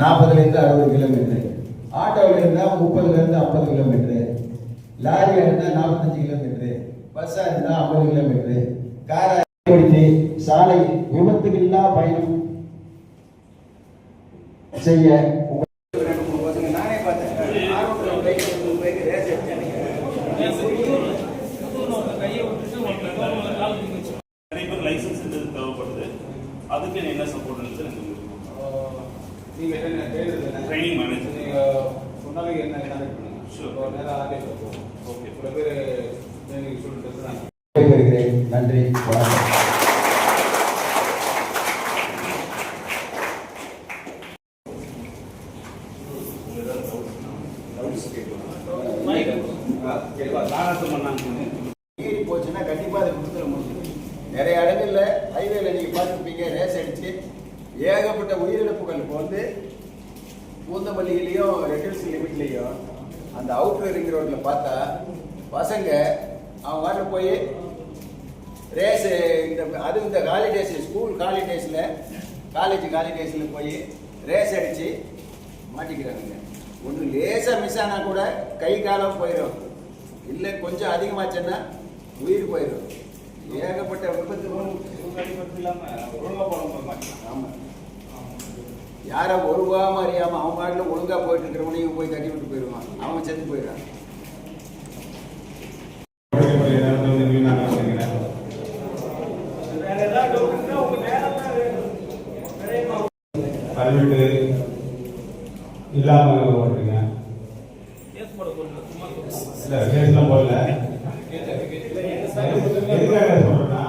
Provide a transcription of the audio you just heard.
40லேருந்து 60 kilometre, ஆட்டோவில் இருந்தால் 30லேருந்து 50 kilometre, லாரியாக இருந்தால் 45 கிலோமீட்டர், பஸ்ஸாக இருந்தால் 50 கிலோமீட்டர், காரை பிடித்து சாலை விபத்துகளில்லா பயணம் செய்ய நானே பார்த்தேன். நிறைய பேர் லைசன்ஸ் தேவைப்படுது. அதுக்கு என்ன சப்போர்ட் நீங்க ட்ரைனிங் மேனேஜர் நீங்க சொன்னாலும் என்ன கனெக்ட் பண்ணுங்க. ஷூர் நேரா ஆகே போகும். ஓகே சில பேர் ட்ரைனிங் சொல்லிட்டு வருகிறேன். நன்றி, வணக்கம். ஏறி போச்சுன்னா கண்டிப்பாக அதை கொடுத்துட முடியும். நிறைய இடங்கள்ல ஹைவேல நீங்க பார்த்துருப்பீங்க, ரேஸ் அடிச்சு ஏகப்பட்ட உயிரிழப்புகள். இப்போ வந்து பூந்தமல்லியிலையும் ரெட்டில்ஸ் லிமிட்லையும் அந்த அவுட்டர் ரிங் ரோட்ல பார்த்தா பசங்க அவங்க வாட்டில் போய் ரேஸு இந்த ஹாலிடேஸ், ஸ்கூல் ஹாலிடேஸில், காலேஜ் ஹாலிடேஸில் போய் ரேஸ் அடித்து மாட்டிக்கிறாங்க. ஒன்று லேசாக மிஸ் ஆனால் கூட கை காலம் போயிடும், இல்லை கொஞ்சம் அதிகமாச்சுன்னா உயிர் போயிடும். ஏகப்பட்ட விபத்து ஆமாம். யாரை ஒழுங்காம அறியாமல் அவன் பாட்டில் ஒழுங்காக போயிட்டு இருக்கிறவனையும் போய் தட்டி விட்டு போயிடுவான், அவன் செத்து போயிடுறான். இல்லாம ஓடுறீங்க இல்ல, கேஸ்லாம் போடல. எதுக்காக சொல்றேன்னா